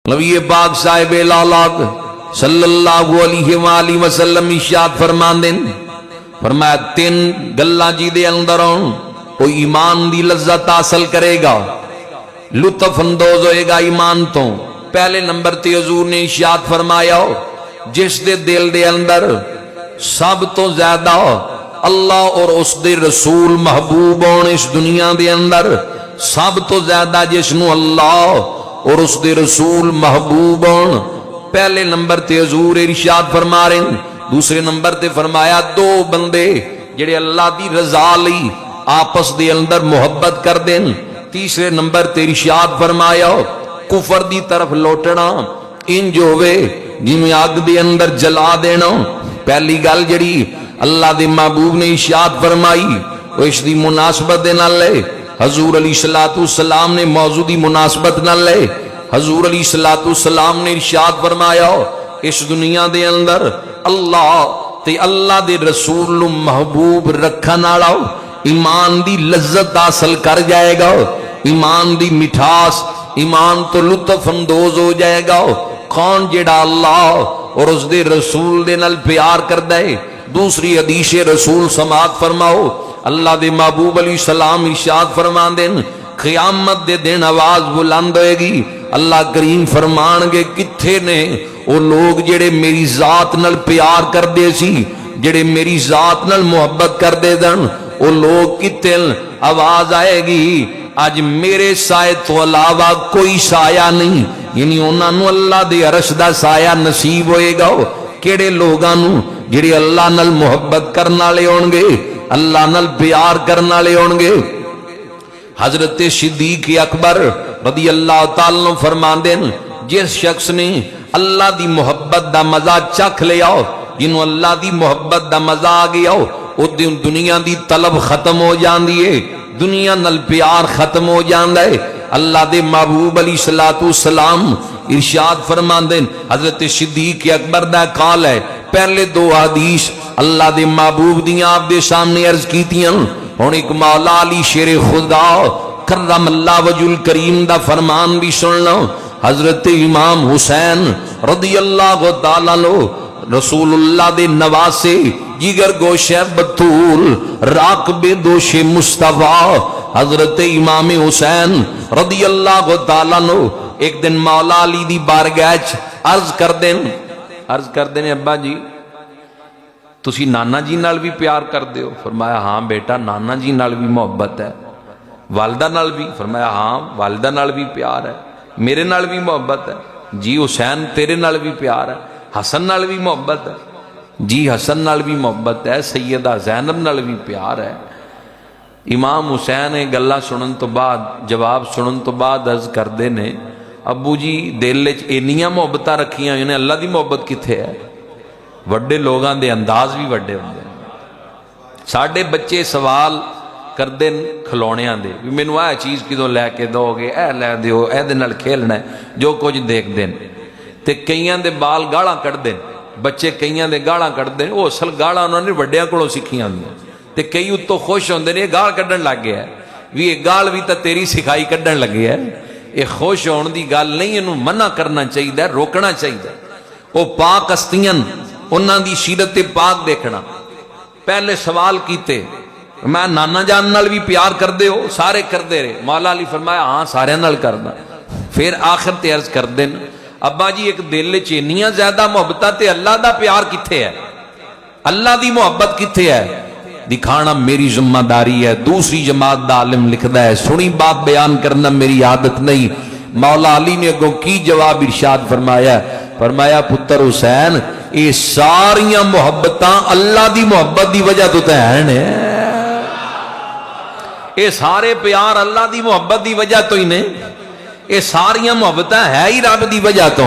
نبی پاک صاحب لالاک صلی اللہ علیہ وآلہ وسلم ارشاد فرماندے فرمایا تین گلاں جی دے اندر وہ ایمان دی لذت حاصل کرے گا، لطف اندوز ہوئے گا ایمان تو۔ پہلے نمبر تے حضور نے ارشاد فرمایا جس دے دل دے اندر سب تو زیادہ اللہ اور اس دے رسول محبوب ہون، اس دنیا دے اندر سب تو زیادہ جس نو اللہ اور اس دے رسول محبوب ہون، پہلے نمبر تے حضور ارشاد فرما رہے ہیں۔ دوسرے نمبر تے فرمایا دو بندے جڑے اللہ دی رضا لئی آپس دے اندر محبت کر دیں۔ تیسرے نمبر تے ارشاد فرمایا کفر دی طرف لوٹنا انج ہوئے جنہیں آگ دے اندر جلا دینا۔ پہلی گل جڑی اللہ دے محبوب نے ارشاد فرمائی وہ اس دی مناسبت دے نال لے، حضور علیہ السلام نے موضوع دی مناسبت نال لے۔ حضور علیہ السلام نے ارشاد فرمایا اس دنیا دے اندر اللہ تے اللہ دے رسول نو محبوب رکھن والا ایمان دی لذت حاصل کر جائے گا، ایمان دی مٹھاس، ایمان تو لطف اندوز ہو جائے گا۔ کون جڑا اللہ اور اس دے رسول دے نال پیار کر دے۔ دوسری حدیث رسول سماعت فرماؤ، اللہ دے محبوب علیہ السلام ارشاد فرما دیں قیامت دے دن آواز بلند ہوئے گی، اللہ کریم فرمان گے کتھے نے وہ لوگ جڑے میری ذات نال پیار کر دے سی، جڑے میری ذات نال محبت کر دے دن، وہ لوگ کتھے؟ آواز آئے گی آج میرے سائے تو علاوہ کوئی سایہ نہیں، یعنی انہاں نو اللہ دے عرش دا سایہ نصیب ہوئے گا۔ کیڑے لوگاں نو؟ جڑے اللہ نال محبت کرن والے ہون گے، اللہ نال پیار کرن والے ہون گے۔ حضرت صدیق اکبر رضی اللہ تعالیٰ عنہ فرماندے جس شخص نے اللہ دی محبت دا مزہ چکھ لیا، جنہوں اللہ دی محبت دا مزہ آ گیا، وہ دنیا دی طلب ختم ہو جاندی ہے، دنیا نال پیار ختم ہو جاندا ہے۔ اللہ دے محبوب علیہ السلام ارشاد فرماندے حضرت صدیق اکبر دا قال ہے، پہلے دو حدیث اللہ دے محبوب دیاں آپ دے سامنے عرض کیتیاں، ہن ایک مولا علی شیر خدا کرم اللہ وجہ الکریم دا فرمان بھی سننا۔ حضرت امام حسین رضی اللہ تعالیٰ عنہ رسول اللہ دے نواسے جگر گوشہ بطول راکب دوش مصطفیٰ حضرت امام حسین رضی اللہ تعالیٰ عنہ ایک دن مولا علی دی بارگاہ عرض کر دیں ابا جی تسی نانا جی نال بھی پیار کر دے ہو؟ فرمایا ہاں بیٹا نانا جی نال بھی محبت ہے۔ والدہ نال بھی؟ فرمایا ہاں والدہ نال بھی پیار ہے۔ میرے نال بھی محبت ہے؟ جی حسین تیرے نال بھی پیار ہے۔ حسن نال بھی محبت ہے؟ جی حسن نال بھی محبت ہے۔ سیدہ زینب نال بھی پیار ہے۔ امام حسین گلا سنن تو بعد جواب سنن تو بعد عرض کردے نے ابو جی دل وچ اینیاں محبتاں رکھیاں ہوئے نے، اللہ دی محبت کتھے ہے؟ وڈے لوگاں دے انداز بھی وڈے ہوندے ہیں۔ ساڈے بچے سوال کردے کھلونیاں دے بھی مینوں اے چیز کدوں لے کے دو گے، اے لے دیو، اے دے نال کھیلنا ہے، جو کچھ دیکھ دین تے کئیاں دے بال گالاں کڈ دین، بچے کئیاں دے گالاں کڈ دین، او اصل گالاں انہاں نے وڈیاں کولوں سکھیاں ہوندیاں تے کئی اتوں خوش ہوندے نے یہ گال کڈن لگ گیا ہے، بھی یہ گال بھی تے تیری سکھائی کڈن لگیا ہے۔ یہ خوش ہون دی گل نہیں، انہوں منع کرنا چاہیے، روکنا چاہیے۔ وہ پاک ہستیاں انہاں دی سیرت پاک دیکھنا۔ پہلے سوال کیتے میں نانا جان نال بھی پیار کر دے ہو؟ سارے کر دے رہے۔ مولا علی فرمایا ہاں سارے نال کرنا۔ پھر آخر تے عرض کر دین ابا جی ایک دل چینیاں زیادہ محبتہ تے اللہ دا پیار کتھے ہے؟ اللہ دی محبت کتھے ہے؟ دکھانا میری ذمہ داری ہے۔ دوسری جماعت دا عالم لکھدا ہے سنی بات بیان کرنا میری عادت نہیں۔ مولا علی نے اگوں کی جواب ارشاد فرمایا، فرمایا پتر حسین یہ ساریاں محبتاں اللہ دی محبت دی وجہ تو ہیں، یہ سارے پیار اللہ دی محبت دی وجہ تو ہی نے، یہ ساریاں محبتاں ہے ہی رب دی وجہ تو۔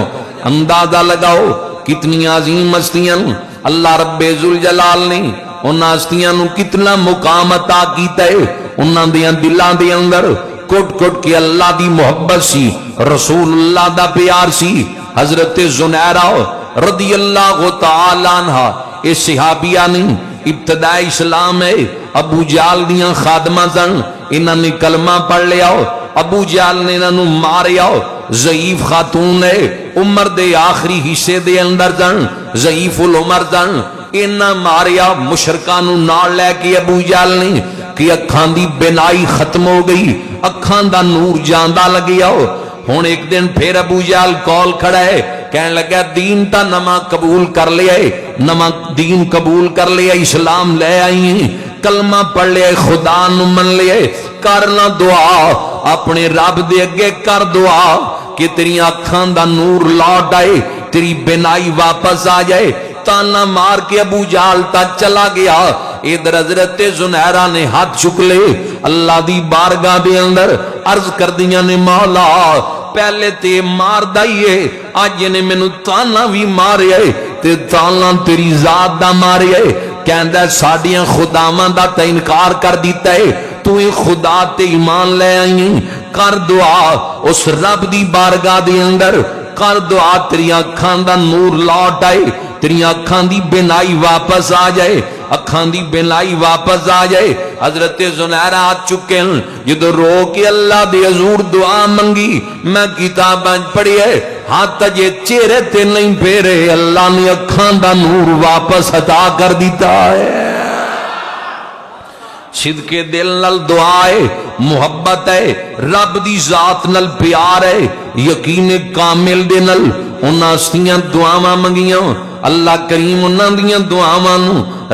اندازہ لگاؤ کتنی عظیم ہستیاں اللہ رب ذوالجلال نے انہاں ہستیاں نو کتنا مقام عطا کیتا ہے۔ انہاں دیاں دلاں دے اندر کٹ کٹ کے اللہ دی محبت سی، رسول اللہ دا پیار سی۔ حضرت زنیرہ رضی اللہ تعالی عنہ اس صحابیہ نے ابتدائی اسلام ہے، ابو جال دیاں خادمہ سن، انہاں نے کلمہ پڑھ لیا، ابو جال نے انہاں نو ماریا، ضعیف خاتون ہے، عمر دے آخری حصے دے اندر جن، ضعیف العمر جن، اینا ماریا مشرکاں نو نال لے کے ابو جہل نے کہ اکھاں دی بینائی ختم ہو گئی، اکھاں دا نور جاندا لگیا ہن ایک دن پھر ابو جہل کول کھڑا ہے، کہنے لگا دین تا نواں قبول کر لیا ہے، نواں دین قبول کر لیا، اسلام لے آئی ہیں، کلمہ پڑھ لیا، خدا نو من لیا، کرنا دعا اپنے رب دے اگے کر دعا کہ تیری اکھاں دا نور لوٹ آئے، تیری بینائی واپس آ جائے۔ تانا مار کے ابو جہل تک چلا گیا، ادھر حضرت زنیرہ نے ہاتھ چک لے، اللہ دی بارگاہ دے اندر عرض کر دیا نے مولا پہلے تے مار دائیے، آج نے میں نو تانا بھی مارے تے تانا تیری ذات دا مارے، کہندہ ساڑیاں خداواں دا تا انکار کر دیتا ہے، تو ایک خدا تے ایمان لے آئیں، کر دعا اس رب دی بارگاہ دے اندر، کر دعا تیری اکھان دا نور لوٹ آئے، تیری اکھان دی بینائی واپس آ جائے، اکھان دی بینائی واپس آ جائے۔ حضرت زنیرہ آت چکے ہیں، جدو رو کے اللہ دے حضور دعا منگی، میں کتاب پڑھی ہے، ہاتھ تجھے چہرے تے نہیں پھیرے، اللہ نے اکھان دا نور واپس عطا کر دیتا ہے۔ صدقے دل نل دعا ہے، محبت ہے، رب دی ذات نل پیار ہے، یقین کامل دے نل انہاں سیاں دعاواں منگیاں، اللہ کریم انہاں دیاں دعاواں نو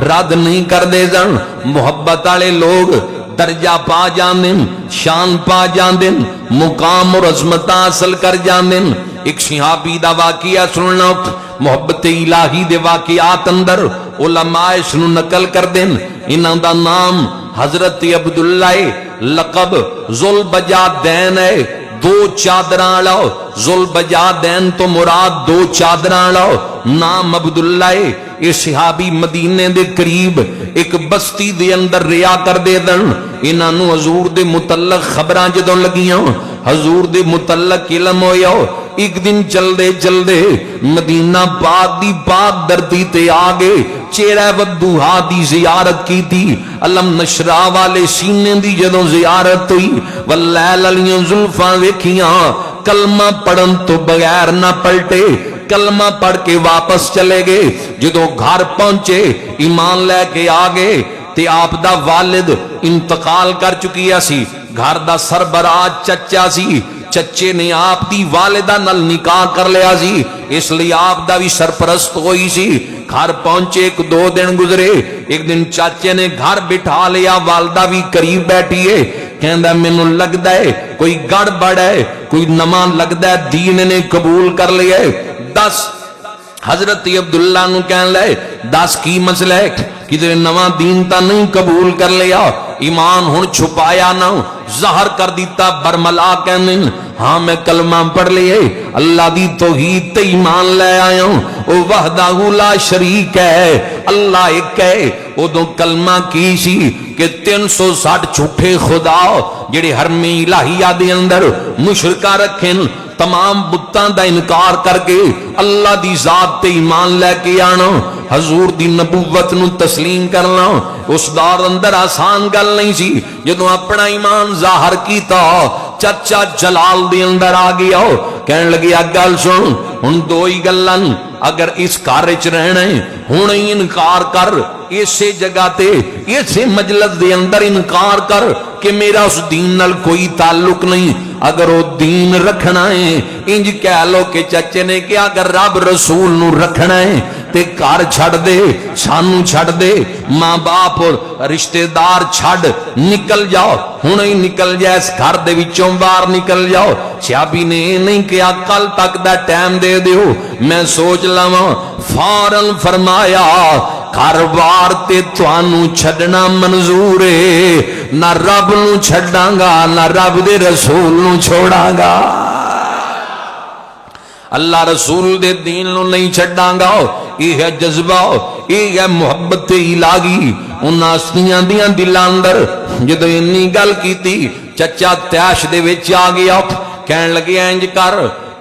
رد نہیں کر دے جان۔ محبت والے لوگ درجہ پا جاندن، شان پا جاندن، مقام اور عظمت حاصل کر جاندن۔ ایک صحابی دا واقعہ سننا، محبت الہی دے واقعات اندر علماء سنو نقل کر دین، انہاں دا نام حضرت عبداللہ لقب ذوالبجادین ہے، دو چادراں لاؤ، ذوالبجادین تو مراد دو چادراں لاؤ، نام عبداللہ یہ صحابی مدینے دے قریب ایک بستی دے اندر ریا کر دے دن، انہاں نو حضور دے متعلق خبراں جدوں لگیاں، حضور دے متعلق علم ہویا، ایک دن چل دے مدینہ پاک دی پاک دھرتی تے آگے چہرہ ودوہا دی زیارت کی تھی، علم نشرا والے سینے دی جدوں زیارت ہوئی، واللیل علیاں زلفاں ویکھیاں، کلمہ پڑھن تو بغیر نہ پلٹے، کلمہ پڑھ کے واپس چلے گئے، جدوں گھر پہنچے ایمان لے کے آگے تے آپ دا والد انتقال کر چکی سی، گھر دا سربراہ چچا سی، چچے نے آپ دی والدہ نل نکاح کر لیا سی، اس لیے آپ دا بھی سرپرست ہوئی سی۔ گھر پہنچے ایک دو دن گزرے، ایک دن چاچے نے گھر بٹھا لیا، والدہ بھی قریب بیٹھی ہے، کہندہ مینوں لگدا ہے کوئی گڑبڑ ہے، کوئی نواں لگدا ہے دین نے قبول کر لیا ہے، دس حضرت عبداللہ نو کہن لے دس کی مسئلہ ہے، کدھر نواں دین تا نہیں قبول کر لیا، ایمان ہن چھپایا نہ، ظاہر کر دیتا، برملا کہنے ہاں میں کلمہ پڑھ لیے، اللہ دی توحید تے ایمان لے آیا ہوں، او وحدہ لا شریک ہے، اللہ ایک ہے۔ ادو کلمہ کی سی کہ 360 جھوٹے خدا جڑے حرم الہیہ دے اندر مشرکہ رکھیں، تمام بتاں دا انکار کر کے اللہ دی ذات تے ایمان لے کے آنا، حضور دی نبوت نو تسلیم کرنا، اس دور اندر آسان گل نہیں سی۔ جدوں اپنا ایمان ظاہر کیتا، چچا جلال دے اندر آ گیا، کہنے لگیا گل سن، ہن دو ہی گلن، اگر اس گھر وچ رہنا ہے ہن ہی انکار کر، اسے جگہ تے اسے مجلس دے اندر انکار کر کہ میرا اس دین نال کوئی تعلق نہیں، اگر وہ دین رکھنا ہے انج کہہ لو کہ چچے نے کہ اگر رب رسول نو رکھنا ہے تے گھر چھڑ دے، سانو چھڑ دے، ماں باپ اور رشتہ دار چھڑ، نکل جاؤ، ہن ہی نکل جا، اس گھر دے وچوں باہر نکل جاؤ۔ صحابی نے نہیں کہا کل تک دا ٹائم دے دیو میں سوچ لواں، فوراً فرمایا گھر بار تے توانو چھڑنا منظور ہے، نہ رب نو چھڑاں گا نہ رب دے رسول نو چھوڑاں گا، اللہ رسول دے دین نو نہیں چھڑاں گا۔ یہ ہے جذبہ، یہ ہے محبت الہی انہاں ہستیاں دیاں دلاں اندر۔ جدوں انی گل کیتی چچا تیش دے وچ آ گیا، کہن لگے انج کر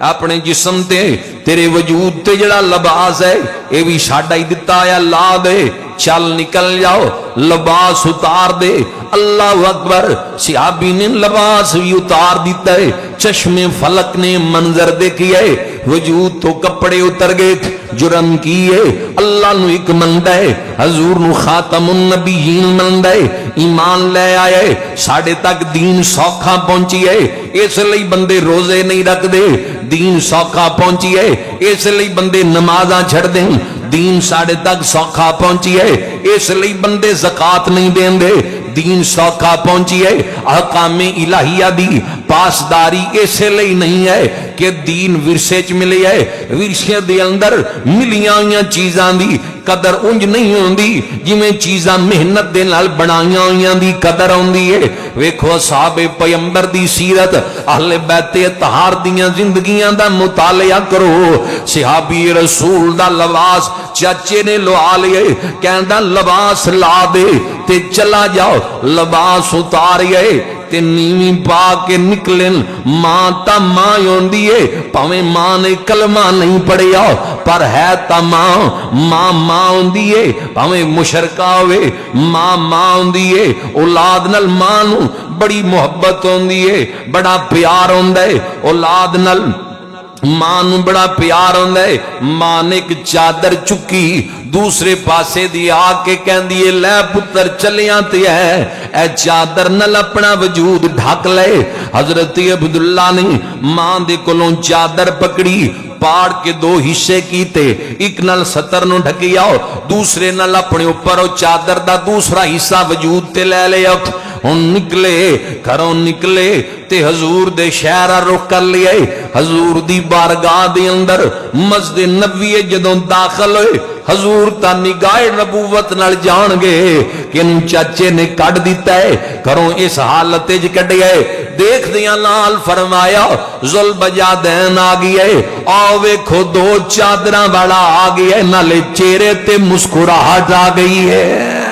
اپنے جسم تے تیرے وجود تے جڑا لباس ہے اے بھی ساڈا ہی دتا دیتا ہے لا دے چل نکل جاؤ لباس اتار دے اللہ اکبر صحابی نے لباس بھی اتار دیتا ہے چشم فلک نے منظر دیکھیا ہے وجود تو کپڑے اتر گئے جرم کیے اللہ نو ایک مندہ ہے حضور نو خاتم النبیین مندہ ہے ایمان لے آئے ساڑھے تک دین سوکھا پہنچی ہے اس لئی بندے روزے نہیں رکھ دے دین سوکھا پہنچی ہے اس لئی بندے نمازاں چھڑ دیں دین ساڑھے تک سوکھا پہنچی ہے اس لئی بندے زکات نہیں دیں دے دین سوکھا پہنچی ہے احکام الہیہ دی پاسداری اس لئی نہیں ہے کہ دین ورثے چ ملے ہے ورثے دے اندر ملیاں ہوئیاں چیزاں دی قدر انج نہیں ہوندی جویں چیزاں محنت دے نال بنائیاں ہوئیاں دی قدر ہوندی ہے ویکھو اصحاب پیغمبر دی سیرت اہل بیت اطہار دیاں زندگیاں دا مطالعہ کرو صحابی رسول دا لباس چاچے نے لوا لئے کہندا لباس لا دے تے چلا جاؤ لباس اتاریے تے نیویں پا کے نکلن ماں تا ماں ہوندی ہے پاویں ماں نے کلمہ نہیں پڑھیا پر ہے تا ماں ہوندی ہے پاویں مشرکہ ہوئے ماں ہوندی ہے اولاد نال ماں نو بڑی محبت ہوندی ہے بڑا پیار ہوندا ہے اولاد نال ماں نو بڑا پیار ہوندا ہے ماں نے ایک چادر چکی دوسرے پاسے دی آ کے کہندی ہے لے پتر چلیاں تے ہے اے چادر نال اپنا وجود ڈھک لے حضرت عبداللہ نے ماں دے کولوں چادر پکڑی پاڑ کے دو حصے کیتے ایک نال ستر نو ڈھکیا دوسرے نال اپنے اوپر او چادر دا دوسرا حصہ وجود تے لے لیا ہن نکلے گھروں نکلے تے حضور دے شہر رخ کر لیا حضور دی بارگاہ دے اندر مسجد نبوی جدوں داخل ہوئے حضور تا نگاہ نبوت نال جان گے کہ ان چاچے نے کٹ دیتا ہے گھروں اس حالت وچ کڈیا ہے دیکھ دیاں نال فرمایا ذل بجادین آ گئی ہے آو ویکھو دو چادراں والا آ گیا ہے نالے چہرے تے مسکراہٹ آ گئی ہے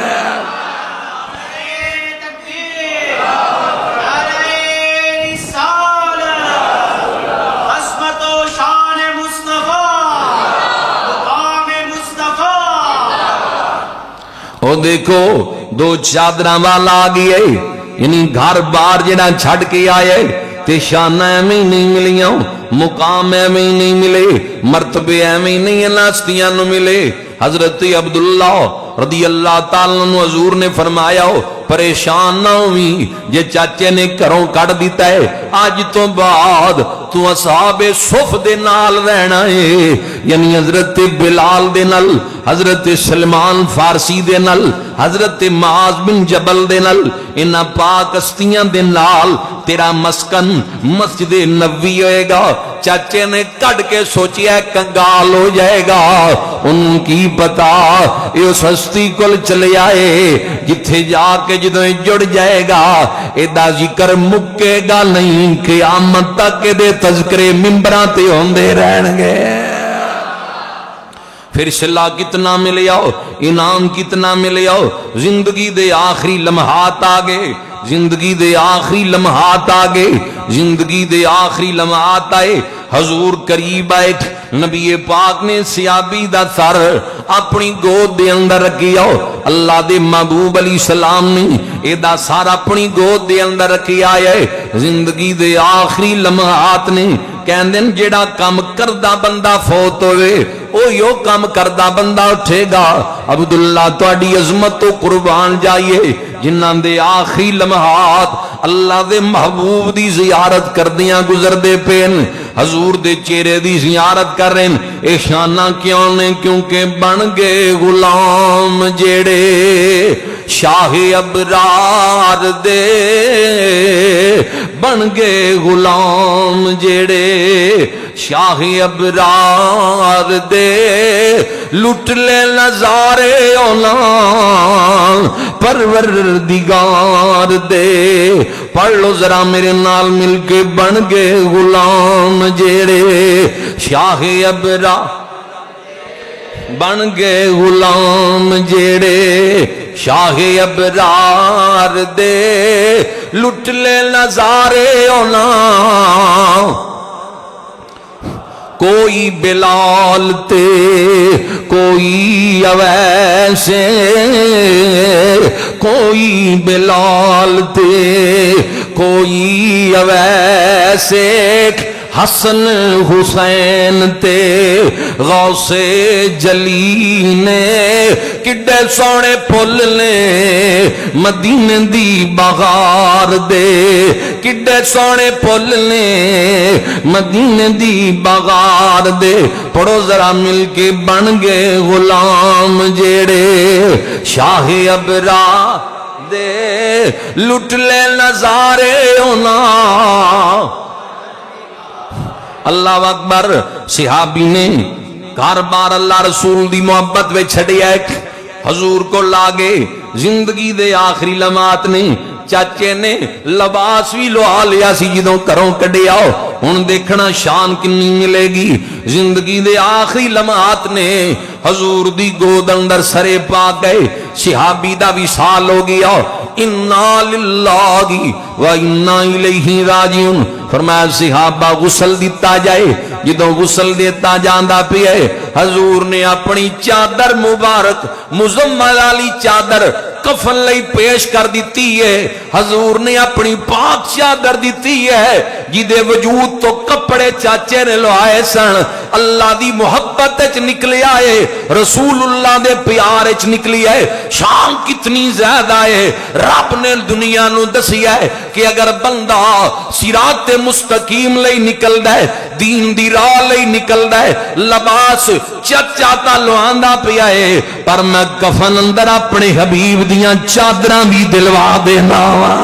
دیکھو دو چادراں والا آ گیا ہے یعنی گھر بار جڑا چھڑ کے آئے تے شانہ ایویں نہیں ملیاں مقام ایویں نہیں ملے مرتبے ایویں نہیں ناستیاں نو ملے حضرت عبداللہ رضی اللہ تعالیٰ عنہ حضور نے فرمایا ہو پریشان نہ ہوئی جے چاچے نے گھروں کٹ دیتا ہے آج تو بعد تو اصحاب صف دے نال رہنا ہے یعنی حضرت بلال دے نال حضرت سلمان فارسی دے نال حضرت معاذ بن جبل دے نال انہاں پاک ہستیاں دے نال تیرا مسکن مسجد نبوی ہوئے گا چاچے نے کٹ کے سوچیا کنگال ہو جائے گا ان کی پتا یہ اس ہستی کل چلے آئے جتھے جا کے جدوں جڑ جائے گا ایدہ ذکر مکے گا نہیں قیامت تک دے تذکرے ممبران تے ہوندے رہن گے پھر صلح کتنا ملے آؤ انعام کتنا ملے آؤ زندگی دے آخری لمحات آگے زندگی دے آخری لمحات آگے زندگی دے آخری لمحات آئے حضور قریب آئے نبی پاک نے صحابی دا سر اپنی گود دے اندر رکھی آؤ اللہ دے محبوب علیہ السلام نے اے دا سر اپنی گود دے اندر رکھی آئے زندگی دے آخری لمحات نے کہندن جیڑا کام کردہ بندہ فوت ہوئے او یو کام کردہ بندہ اٹھے گا عبداللہ توڑی عظمت و قربان جائیے جنہاں دے آخری لمحات اللہ دے محبوب دی زیارت کردیاں گزر دے پین حضور دے چہرے دی زیارت کر رہے ہیں اے شانہ کیوں نے کیونکہ بن گئے غلام جیڑے شاہ ابرار دے بن گئے غلام جیڑے شاہ ابرار دے لٹ لے نظارے اولان پروردگار دے پڑھ لو ذرا میرے نال مل کے بن گئے غلام جیڑے شاہ ابرار بن گئے غلام جیڑے شاہ ابرار دے لٹ لے نظارے اولان کوئی بلال تے کوئی اویس، کوئی بلال تے کوئی اویس، حسن حسین تے غوث جلی نے کڈے سونے پھل نے مدینے دی بغار دے، کڈے سونے پھل نے مدینے دی بغار دے۔ پڑھو ذرا مل کے، بن گئے غلام جیڑے شاہ ابرا دے، لٹ لے نظارے ہونا۔ اللہ اکبر۔ صحابی نے کار بار اللہ رسول دی محبت میں چھڑیا ایک حضور کو لاگے زندگی دے آخری لمحات نے چاچے نے لباس بھی لوا لیا سی جدوں کروں کڈے آؤ ہن دیکھنا شان کنی ملے گی۔ زندگی دے آخری لمحات نے حضور دی گود اندر سرے پا گئے، صحابی دا وصال ہو گیا۔ انا للہ و انا الیہ راجعون۔ فرمایا صحابہ غسل دیتا جائے، جدوں غسل دیتا جاندا پیا حضور نے اپنی چادر مبارک مزمل والی چادر کفن لئی پیش کر دیتی ہے۔ حضور نے اپنی پاک چادر دیتی ہے جدے وجود تو کپڑے چاچے نے لوائے سن۔ اللہ دی محبت وچ نکلے آئے، رسول اللہ دے پیار وچ نکلی ہے۔ شان کتنی زیادہ ہے، رب نے دنیا نو دسیا ہے کہ اگر بندہ صراط مستقیم لئی نکلدا ہے، دین دی راہ لئی نکلدا ہے، لباس چاچا لواندا پیا ہے، پر میں کفن اندر اپنے حبیب دیاں چادراں بھی دلوا دینا وا۔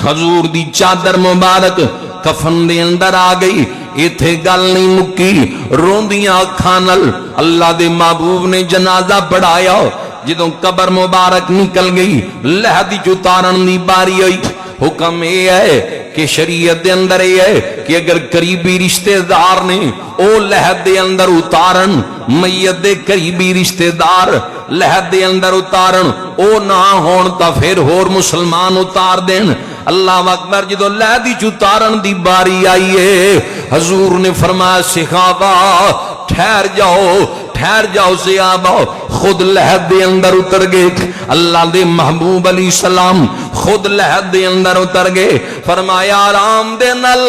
حضور دی چادر مبارک کفن دے اندر آ گئی۔ ایتھے گل نہیں مکی، روندیاں اکھاں نال اللہ دے محبوب نے جنازہ پڑھایا۔ جدوں قبر مبارک نکل گئی، لہدی چتارن دی باری ہوئی۔ حکم یہ ہے کہ شریعت دے اندر یہ ہے کہ اگر قریبی رشتہ دار نے او لہد دے اندر اتارن، میت دے قریبی رشتہ دار لہد دے اندر اتارن، او نہ ہون تا پھر ہور مسلمان اتار دین۔ اللہ اکبر۔ جدو لہدی چتارن دی باری آئیے، حضور نے فرمایا صحابہ ٹھہر جاؤ، ٹھہر جاؤ صحابہ۔ خود لہد دے اندر اتر گئے، اللہ دے محبوب علیہ السلام خود لہد دے اندر اتر گئے۔ فرمایا آرام دے نل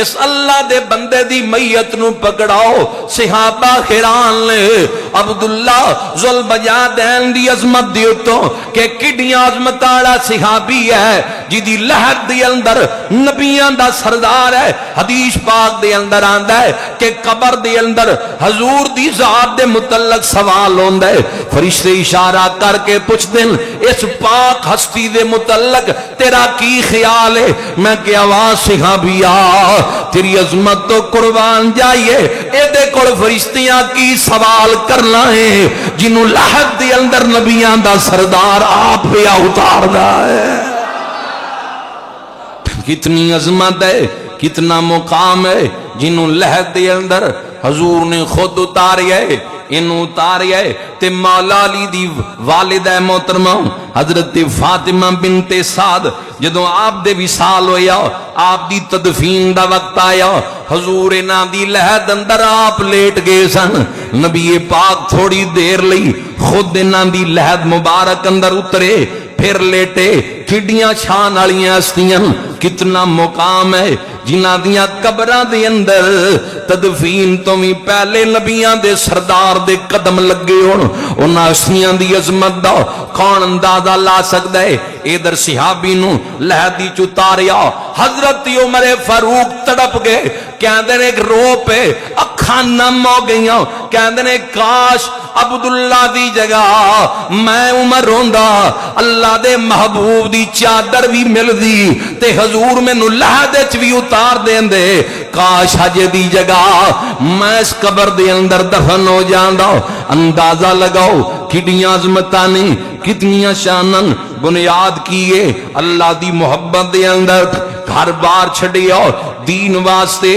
اس اللہ دے بندے دی میت نو پکڑاؤ۔ صحابہ حیران لے، عبداللہ ذوالبجادین دی عظمت دی اتوں کہ کڈیاں عظمت والا صحابی ہے جدی لہد دے اندر نبیاں دا سردار ہے۔ حدیث پاک دے اندر آندا ہے کہ قبر دے اندر حضور دی ذات دے متعلق سوال ہوندا ہے، فرشتے اشارہ کر کے پوچھ دین اس پاک ہستی دے متعلق تیرا کی خیال ہے؟ میں کہ آواز صحابیہ تیری عظمت تو قربان جائیے، اے دے کول فرشتیاں کی سوال کرنا ہے جنہوں لہد دے اندر نبیاں دا سردار آپ پہ اتاردا ہے۔ کتنی عظمت ہے، کتنا مقام ہے جنہوں لہد دے اندر حضور نے خود اتاریا ہے، انہوں اتاریا ہے۔ تے مولا علی دی والدہ محترمہ حضرت فاطمہ بنت سعد جدوں آپ دے وصال ہویا، آپ دی تدفین دا وقت آیا، حضور انہاں دی لہد اندر آپ لیٹ گئے سن۔ نبی پاک تھوڑی دیر لئی خود انہاں دی لہد مبارک اندر اترے، پھر لیٹے۔ کھڈیاں چھان والیاں ہستیاں، کتنا مقام ہے جنہاں دیاں قبراں دے اندر تدفین تو بھی پہلے نبیاں دے سردار دے قدم لگے ہون۔ انہاں ہستیاں دی عظمت دا کون اندازہ لا سکدا ہے؟ ادھر صحابی نو لہدی چتاریا، حضرت عمر فاروق تڑپ گئے، کہندے نے ایک رو پہ اکھاں نم ہو گئیاں، کہندے نے کاش عبداللہ دی جگہ میں عمر روندا، اللہ دے محبوب دی چادر بھی مل دی تے حضور میں نو لہد وچ بھی اتار دین دے، کاش حجے دی جگہ میں اس قبر دے اندر دفن ہو جاندا۔ اندازہ لگاؤ کتنیاں عظمتاں نے، کتنیاں شانن بنیاد کیے اللہ دی محبت دے اندر گھر بار چھڈیا دین واسطے۔